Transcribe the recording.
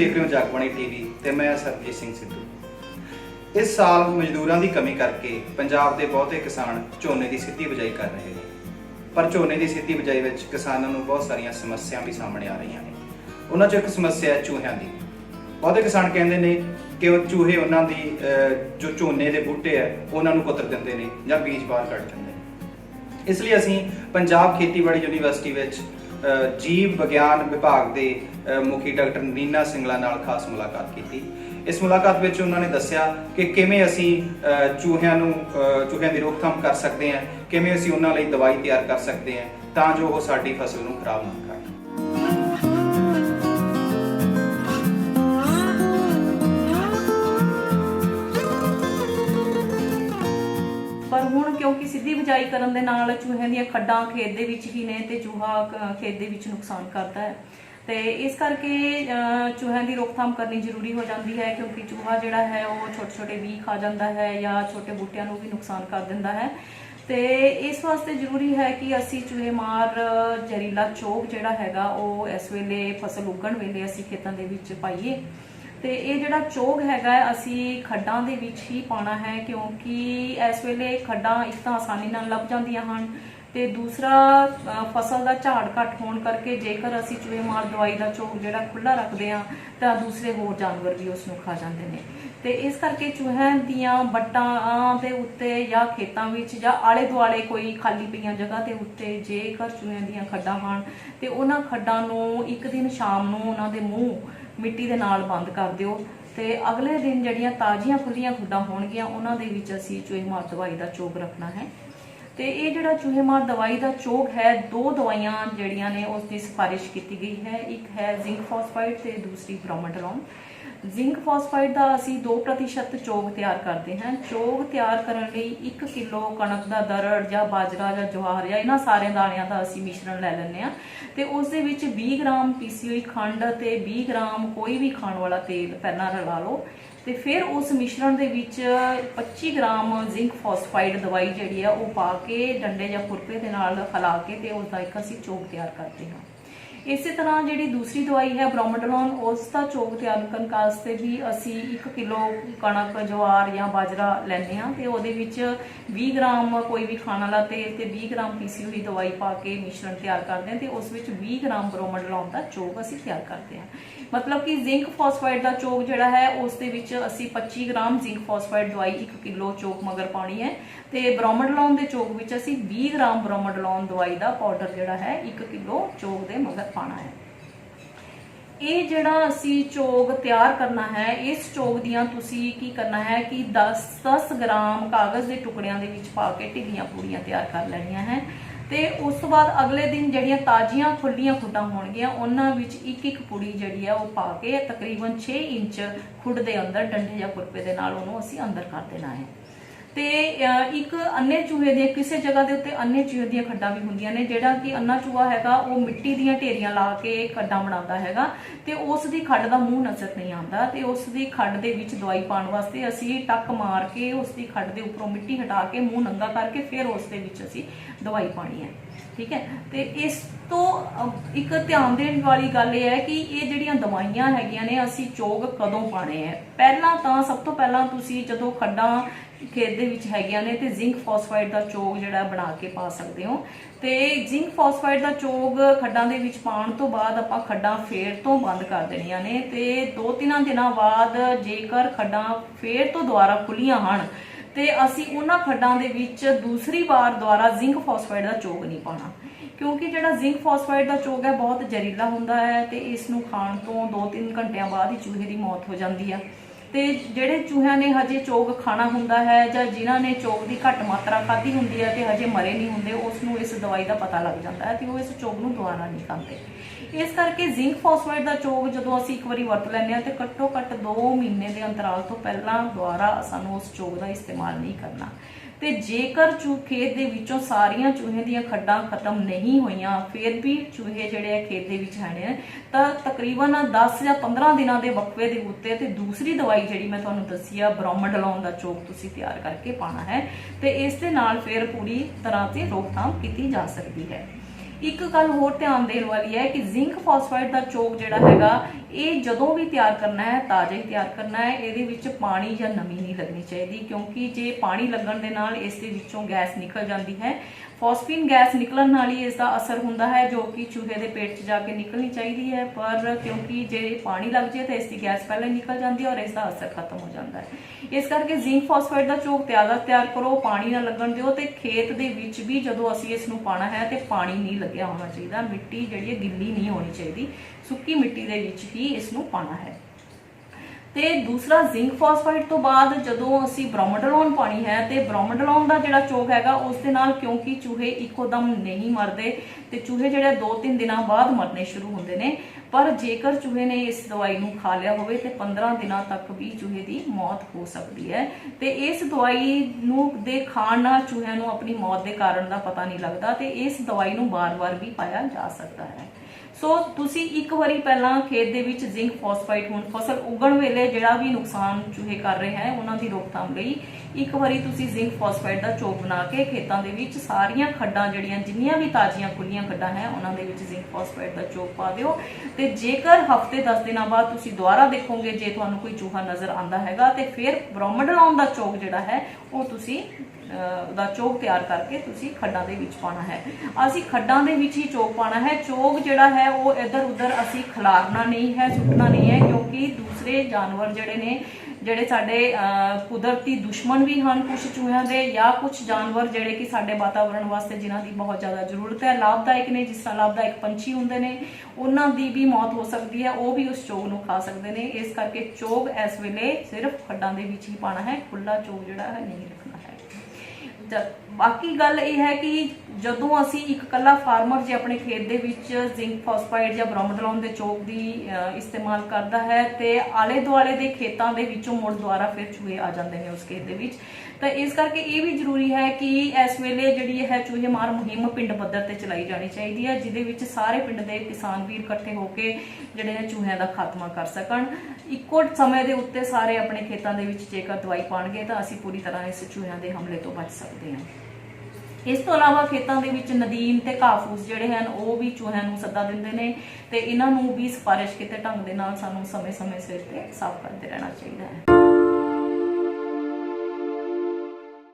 देख रहे हो जगबाणी टीवी ਤੇ मैं सरबजीत सिंह सिद्धू। इस साल मजदूਰਾਂ ਦੀ ਕਮੀ ਕਰਕੇ ਪੰਜਾਬ ਦੇ ਬਹੁਤੇ ਕਿਸਾਨ ਝੋਨੇ ਦੀ ਸਿੱਧੀ ਬਿਜਾਈ ਕਰ ਰਹੇ ਨੇ, ਪਰ ਝੋਨੇ ਦੀ ਸਿੱਧੀ ਬਿਜਾਈ ਵਿੱਚ ਕਿਸਾਨਾਂ ਨੂੰ ਬਹੁਤ ਸਾਰੀਆਂ ਸਮੱਸਿਆਵਾਂ ਵੀ ਸਾਹਮਣੇ ਆ ਰਹੀਆਂ ਨੇ। ਉਹਨਾਂ 'ਚੋਂ ਇੱਕ ਸਮੱਸਿਆ ਹੈ ਚੂਹਿਆਂ ਦੀ। ਬਹੁਤੇ ਕਿਸਾਨ ਕਹਿੰਦੇ ਨੇ ਕਿ ਉਹ ਚੂਹੇ ਉਹਨਾਂ ਦੀ ਜੋ ਝੋਨੇ ਦੇ ਬੂਟੇ ਹੈ ਉਹਨਾਂ ਨੂੰ ਕੁਤਰ ਦਿੰਦੇ ਨੇ ਜਾਂ ਬੀਜ ਬਾਹਰ ਕੱਢ ਦਿੰਦੇ ਨੇ। ਇਸ ਲਈ ਅਸੀਂ ਪੰਜਾਬ ਖੇਤੀਬਾੜੀ ਯੂਨੀਵਰਸਿਟੀ ਵਿੱਚ जीव विज्ञान विभाग के मुखी डॉक्टर नीना सिंगला नाल खास मुलाकात की। इस मुलाकात में उन्होंने दसिया कि किवें असी चूहियां की रोकथाम कर सकते हैं, किवें असी उन्हां लई दवाई तैयार कर सकते हैं तां जो वो साडी फसल नूं खराब ना करन। पर हुण क्योंकि सीधी बिजाई करन दे नाल चूहियां दीयां खड्डां खेत दे विच ही ने ते चूहा खेत दे विच नुकसान करता है, तो इस करके चूहियां की रोकथाम करनी जरूरी हो जाती है, क्योंकि चूहा जिहड़ा है वो छोटे छोटे बीज खा जाता है या छोटे बूटियां नूं भी नुकसान कर दिंदा है। तो इस वास्ते जरूरी है कि असी चूहे मार जहरीला चोग जिहड़ा हैगा वो इस वेले फसल उगण वेले असी खेतां दे विच पाईए। तो ये जिहड़ा चोग हैगा असी खड्डां दे विच ही पाना है, क्योंकि इस वेले खड्डां एक तो आसानी नाल लभ जांदियां हन ते दूसरा फसल का झाड़ घट होने करके जेकर असी चूहे मार दवाई का चोग जिहड़ा खुला रखते हैं तो दूसरे होर जानवर भी उसनूं खा जाते हैं। तो इस करके चूहियां दीयां बट्टां दे उत्ते या खेतां विच या आले दुआले कोई खाली पईयां जगह के उत्ते जेकर चूहियां दीयां खड्डां हन तो उन्हां खड्डां नूं एक दिन शाम नूं उन्हां दे मूँह मिट्टी दे नाल बंद कर दिओ, ते अगले दिन जड़ियां ताज़ियां खुलियां खुड्डां होणगियां उन्हां दे विच असीं चूहे मार दवाई का चोग रखना है। तो ये जिहड़ा चूहे मार दवाई का चोग है, दो दवाइयां जड़ियां ने उसकी सिफारिश की गई है, एक है जिंक फॉस्फाइड ते दूसरी ब्रोमेडोलॉन। जिंक फॉस्फाइड का असी 2% चोग तैयार करते हैं। चोग तैयार करने लई 1 किलो कणक का दरड़ या बाजरा या जवाहर या इन्हां सारे दाणियां का असी मिश्रण लै लैंदे हां ते उस दे विच 20 ग्राम पीसी हुई खंड ते 20 ग्राम कोई भी खाण वाला तेल पहला रला लो, तो फिर उस मिश्रण के विच 25 ग्राम जिंक फॉस्फाइड दवाई जिहड़ी है वो पा के डंडे या खुरपे के नाल हिला के ते उसका एक असी चोग तैयार करते हैं। इसी तरह जी दूसरी दवाई है ब्रोमेडोलॉन, उसका चोग तैयार करने वास्ते भी असी 1 किलो कणक जवार या बाजरा लैंदे हां ते उहदे विच 20 ग्राम कोई भी खाण वाला तेल ते 20 ग्राम पीसी हुई दवाई पा के मिश्रण तैयार करते हैं ते उस विच 20 ग्राम ब्रोमेडोलॉन का चोग असी तैयार करते हैं। मतलब कि जिंक फॉस्फाइड का चोग जिहड़ा है उस दे विच असी 25 ग्राम जिंक फॉस्फाइड दवाई 1 किलो चोग मगर पानी है, तो ब्रोमेडोलॉन के चोग विच असी 20 ग्राम ब्रोमेडोलॉन दवाई का पाउडर जिहड़ा है 1 किलो चोग दे मगर पाना है। ये जिहड़ा असी चोग तैयार करना है, इस चोग दियां तुसी की करना है कि 10 ग्राम कागज़ के टुकड़ियां दे विच पा के ढिलियां पूड़ियां तैयार कर लैनियां हैं। तो उस तो बाद अगले दिन जड़ियां ताज़ियां खुलियां खुड्डां होणगियां उन्हां विच एक पुड़ी जिहड़ी है वो पा के तकरीबन 6 इंच खुड दे अंदर डंडे या खुरपे दे नाल उहनूं असीं अंदर कर देना है। तो एक अन्ने चूहे दी किसी जगह के उत्ते अन्ने चूहे दी खड्डां भी हुंदियां ने, जिहड़ा कि अन्ना चूहा हैगा वो मिट्टी दीयां ढेरियां ला के खड्डां बनाता हैगा ते उसदी खड्ड दा मूँह नजर नहीं आता, तो उसदी खड्ड दे विच दवाई पाउण वास्ते असीं टक मार के उसदी खड्ड दे उपरों मिट्टी हटा के मूँह नंगा करके फिर उस दे विच असीं दवाई पानी है। ठीक है, तो इस तो एक ध्यान देने वाली गल यह है कि ये जिहड़ियां दवाइयां हैगियां ने असीं चोग कदों पाने हैं। पहला तो सब तो पहला तुसीं जदों खड्डां खेत दे विच हैगियां ने ते जिंक फॉस्फाइड का चोग जिहड़ा बना के पा सकते हो। तो जिंक फॉस्फाइड का चोग खड्डां दे विच पाउण तो बाद आपां खड्डां फेर तो बंद कर देणियां ने, ते 2-3 दिनां बाद जेकर खड्डां फेर तो दोबारा खुलियां हन ते असी उन्हां खड्डां दे विच दूसरी बार दोबारा जिंक फॉस्फाइड का चोग नहीं पाना, क्योंकि जिहड़ा जिंक फॉस्फाइड का चोग है बहुत जहरीला हुंदा है ते इसनूं खाण तो 2-3 घंटियां बाद ही चूहे की मौत हो जाती है। तो जिहड़े चूहियां ने हजे चोग खाना हुंदा है जां जिन्हां ने चोग की घट मात्रा खाधी हुंदी है ते हजे मरे नहीं हुंदे, उसनूं इस दवाई का पता लग जाता है तो वो इस चोग नूं दोबारा नहीं खाते। इस करके जिंक फॉस्फाइड का चोग जदों असीं एक बारी वरत लैंदे हां ते घट्टो घट्ट 2 महीने के अंतराल तो पहलां दोबारा सानूं उस चोग का इस्तेमाल नहीं करना। तो जेकर खेत दे विचों सारियां चूहे दीयां खड्डां खत्म नहीं होईयां फिर भी चूहे जिहड़े खेत दे विच है तां तकरीबन 10 या 15 दिनां दे वक्फे दे उत्ते ते दूसरी दवाई जिहड़ी मैं तुहानूं दस्सी आ ब्रोमेडोलॉन दा चोग तुसीं तैयार करके पाना है, तो इस दे नाल फिर पूरी तरह से रोकथाम की जा सकती है। ਇੱਕ ਗੱਲ ਹੋਰ ਧਿਆਨ ਦੇਣ ਵਾਲੀ ਹੈ ਕਿ ਜ਼ਿੰਕ ਫਾਸਫਾਈਡ ਦਾ ਚੋਕ ਜਿਹੜਾ ਹੈਗਾ ਇਹ ਜਦੋਂ ਵੀ ਤਿਆਰ ਕਰਨਾ ਹੈ ਤਾਜ਼ਾ ਹੀ ਤਿਆਰ ਕਰਨਾ ਹੈ। ਇਹਦੇ ਵਿੱਚ ਪਾਣੀ ਜਾਂ ਨਮੀ ਨਹੀਂ ਲੱਗਣੀ ਚਾਹੀਦੀ, ਕਿਉਂਕਿ ਜੇ ਪਾਣੀ ਲੱਗਣ ਦੇ ਨਾਲ ਇਸ ਦੇ ਵਿੱਚੋਂ ਗੈਸ ਨਿਕਲ ਜਾਂਦੀ ਹੈ। ਫਾਸਫੀਨ ਗੈਸ ਨਿਕਲਣ ਨਾਲ ਹੀ ਇਸ ਦਾ ਅਸਰ ਹੁੰਦਾ ਹੈ, ਜੋ ਕਿ ਚੂਹੇ ਦੇ ਪੇਟ 'ਚ ਜਾ ਕੇ ਨਿਕਲਣੀ ਚਾਹੀਦੀ ਹੈ, ਪਰ ਕਿਉਂਕਿ ਜੇ ਪਾਣੀ ਲੱਗ ਜਾਏ ਤਾਂ ਇਸ ਦੀ ਗੈਸ ਪਹਿਲਾਂ ਹੀ ਨਿਕਲ ਜਾਂਦੀ ਹੈ ਔਰ ਇਸ ਦਾ ਅਸਰ ਖਤਮ ਹੋ ਜਾਂਦਾ ਹੈ। ਇਸ ਕਰਕੇ ਜ਼ਿੰਕ ਫਾਸਫਾਈਡ ਦਾ ਚੋਕ ਤਿਆਰ ਕਰੋ, ਪਾਣੀ ਨਾ ਲੱਗਣ ਦਿਓ। ਤੇ ਖੇਤ ਦੇ ਵਿੱਚ ਵੀ ਜਦੋਂ ਅਸੀਂ ਇਸ ਨੂੰ ਪਾਣਾ ਹੈ ਤੇ ਪਾਣੀ ਨਹੀਂ ਲੱਗਿਆ ਹੋਣਾ ਚਾਹੀਦਾ, ਮਿੱਟੀ ਜਿਹੜੀ ਹੈ ਗਿੱਲੀ ਨਹੀਂ ਹੋਣੀ ਚਾਹੀਦੀ, ਸੁੱਕੀ ਮਿੱਟੀ ਦੇ ਵਿੱਚ ਹੀ ਇਸ ਨੂੰ ਪਾਣਾ ਹੈ। ਤੇ ਦੂਸਰਾ, ਜ਼ਿੰਕ ਫਾਸਫਾਈਡ ਤੋਂ ਬਾਅਦ ਜਦੋਂ ਅਸੀਂ ਬ੍ਰੋਮੋਡੋਲੋਨ ਪਾਣੀ ਹੈ ਤੇ ਬ੍ਰੋਮੋਡੋਲੋਨ ਦਾ ਜਿਹੜਾ ਚੋਕ ਹੈਗਾ ਉਸ ਦੇ ਨਾਲ, ਕਿਉਂਕਿ ਚੂਹੇ ਇੱਕੋ ਦਮ ਨਹੀਂ ਮਰਦੇ ਤੇ ਚੂਹੇ ਜਿਹੜੇ 2-3 ਦਿਨਾਂ ਬਾਅਦ ਮਰਨੇ ਸ਼ੁਰੂ ਹੁੰਦੇ ਨੇ, ਪਰ ਜੇਕਰ ਚੂਹੇ ਨੇ ਇਸ ਦਵਾਈ ਨੂੰ ਖਾ ਲਿਆ ਹੋਵੇ ਤੇ 15 ਦਿਨਾਂ ਤੱਕ ਵੀ ਚੂਹੇ ਦੀ ਮੌਤ ਹੋ ਸਕਦੀ ਹੈ। ਤੇ ਇਸ ਦਵਾਈ ਨੂੰ ਦੇ ਖਾਣ ਨਾਲ ਚੂਹਿਆਂ ਨੂੰ ਆਪਣੀ ਮੌਤ ਦੇ ਕਾਰਨ ਦਾ ਪਤਾ ਨਹੀਂ ਲੱਗਦਾ ਤੇ ਇਸ ਦਵਾਈ ਨੂੰ ਵਾਰ-ਵਾਰ ਵੀ ਪਾਇਆ ਜਾ ਸਕਦਾ ਹੈ। ਸੋ ਤੁਸੀਂ ਇੱਕ ਵਾਰੀ ਪਹਿਲਾਂ ਖੇਤ ਦੇ ਵਿੱਚ ਜ਼ਿੰਕ ਫਾਸਫਾਈਡ, ਹੁਣ ਫਸਲ ਉਗਣ ਵੇਲੇ ਜਿਹੜਾ ਵੀ ਨੁਕਸਾਨ ਚੂਹੇ ਕਰ ਰਹੇ ਹੈ ਉਹਨਾਂ ਦੀ ਰੋਕਥਾਮ ਲਈ ਇੱਕ ਵਾਰੀ ਤੁਸੀਂ ਜ਼ਿੰਕ ਫਾਸਫਾਈਡ ਦਾ ਚੋਕ ਬਣਾ ਕੇ ਖੇਤਾਂ ਦੇ ਵਿੱਚ ਸਾਰੀਆਂ ਖੱਡਾਂ ਜਿਹੜੀਆਂ ਜਿੰਨੀਆਂ ਵੀ ਤਾਜ਼ੀਆਂ ਖੁੱਲੀਆਂ ਖੱਡਾਂ ਹੈ ਉਹਨਾਂ ਦੇ ਵਿੱਚ ਜ਼ਿੰਕ ਫਾਸਫਾਈਡ ਦਾ ਚੋਕ ਪਾ ਦਿਓ। ਤੇ ਜੇਕਰ ਹਫ਼ਤੇ 10 ਦਿਨਾਂ ਬਾਅਦ ਤੁਸੀਂ ਦੁਬਾਰਾ ਦੇਖੋਗੇ ਜੇ ਤੁਹਾਨੂੰ ਕੋਈ ਚੂਹਾ ਨਜ਼ਰ ਆਉਂਦਾ ਹੈਗਾ ਤੇ ਫਿਰ ਬ੍ਰੋਮੋਡੋਲੋਨ ਦਾ ਚੋਕ ਜਿਹੜਾ ਹੈ ਉਹ ਤੁਸੀਂ ਦਾ ਚੋਕ ਤਿਆਰ ਕਰਕੇ ਤੁਸੀਂ ਖੱਡਾਂ ਦੇ ਵਿੱਚ ਪਾਣਾ ਹੈ। ਅਸੀਂ ਖੱਡਾਂ ਦੇ ਵਿੱਚ ਹੀ ਚੋਕ ਪਾਣਾ ਹੈ। ਚੋਕ ਜਿਹੜਾ ਹੈ ਉਹ ਇੱਧਰ ਉੱਧਰ ਅਸੀਂ ਖਿਲਾਰਨਾ ਨਹੀਂ ਹੈ, ਸੁੱਟਣਾ ਨਹੀਂ ਹੈ, ਕਿਉਂਕਿ ਦੂਸਰੇ ਜਾਨਵਰ ਜਿਹੜੇ ਨੇ, ਜਿਹੜੇ ਸਾਡੇ ਕੁਦਰਤੀ ਦੁਸ਼ਮਣ ਵੀ ਹਨ ਕੁਝ ਚੂਹਿਆਂ ਦੇ, ਜਾਂ ਕੁਝ ਜਾਨਵਰ ਜਿਹੜੇ ਕਿ ਸਾਡੇ ਵਾਤਾਵਰਣ ਵਾਸਤੇ ਜਿਨ੍ਹਾਂ ਦੀ ਬਹੁਤ ਜ਼ਿਆਦਾ ਜ਼ਰੂਰਤ ਹੈ, ਲਾਭਦਾਇਕ ਨੇ, ਜਿਸ ਤਰ੍ਹਾਂ ਲਾਭਦਾਇਕ ਪੰਛੀ ਹੁੰਦੇ ਨੇ, ਉਹਨਾਂ ਦੀ ਵੀ ਮੌਤ ਹੋ ਸਕਦੀ ਹੈ, ਉਹ ਵੀ ਉਸ ਚੋਕ ਨੂੰ ਖਾ ਸਕਦੇ ਨੇ। ਇਸ ਕਰਕੇ ਚੋਕ ਇਸ ਵੇਲੇ ਸਿਰਫ ਖੱਡਾਂ ਦੇ ਵਿੱਚ ਹੀ ਪਾਣਾ ਹੈ, ਖੁੱਲਾ ਚੋਕ ਜਿਹੜਾ ਹੈ ਨਹੀਂ ਰੱਖਣਾ ਹੈ। ਬਾਕੀ ਗੱਲ ਇਹ ਹੈ ਕਿ ਜਦੋਂ ਅਸੀਂ ਇੱਕ ਕੱਲਾ ਫਾਰਮਰ ਜੇ ਆਪਣੇ ਖੇਤ ਦੇ ਵਿੱਚ ਜ਼ਿੰਕ ਫਾਸਫਾਈਡ ਜਾਂ ਬ੍ਰੋਮੋਡੋਲੋਨ ਦੇ ਚੋਕ ਦੀ ਇਸਤੇਮਾਲ ਕਰਦਾ ਹੈ ਤੇ ਆਲੇ ਦੁਆਲੇ ਦੇ ਖੇਤਾਂ ਦੇ ਵਿੱਚੋਂ ਮੁੜ ਦੁਆਰਾ ਫਿਰ ਚੂਹੇ ਆ ਜਾਂਦੇ ਨੇ ਉਸ ਖੇਤ ਦੇ ਵਿੱਚ। ਤਾਂ ਇਸ ਕਰਕੇ ਇਹ ਵੀ ਜ਼ਰੂਰੀ ਹੈ ਕਿ ਇਸ ਵੇਲੇ ਜਿਹੜੀ ਹੈ ਚੂਹੇ ਮਾਰ ਮੁਹਿੰਮ ਪਿੰਡ ਪੱਧਰ ਤੇ ਚਲਾਈ ਜਾਣੀ ਚਾਹੀਦੀ ਹੈ, ਜਿਹਦੇ ਵਿੱਚ ਸਾਰੇ ਪਿੰਡ ਦੇ ਕਿਸਾਨ ਵੀਰ ਇਕੱਠੇ ਹੋ ਕੇ ਜਿਹੜੇ ਨੇ ਚੂਹਿਆਂ ਦਾ ਖਾਤਮਾ ਕਰ ਸਕਣ। ਇੱਕੋ ਸਮੇਂ ਦੇ ਉੱਤੇ ਸਾਰੇ ਆਪਣੇ ਖੇਤਾਂ ਦੇ ਵਿੱਚ ਜੇਕਰ ਦਵਾਈ ਪਾਣਗੇ ਤਾਂ ਅਸੀਂ ਪੂਰੀ ਤਰ੍ਹਾਂ ਇਸ ਚੂਹਿਆਂ ਦੇ ਹਮਲੇ ਤੋਂ ਬਚ ਸਕਦੇ ਹਾਂ। ਇਸ ਤੋਂ ਇਲਾਵਾ ਖੇਤਾਂ ਦੇ ਵਿੱਚ ਨਦੀਨ ਤੇ ਘਾਹ ਫੂਸ ਜਿਹੜੇ ਹਨ ਉਹ ਵੀ ਚੂਹਿਆਂ ਨੂੰ ਸੱਦਾ ਦਿੰਦੇ ਨੇ ਤੇ ਇਹਨਾਂ ਨੂੰ ਵੀ ਸਿਫਾਰਿਸ਼ ਕੀਤੇ ਢੰਗ ਦੇ ਨਾਲ ਸਾਨੂੰ ਸਮੇਂ-ਸਮੇਂ ਸਿਰ ਤੇ ਸਾਫ਼ ਕਰਦੇ ਰਹਿਣਾ ਚਾਹੀਦਾ ਹੈ।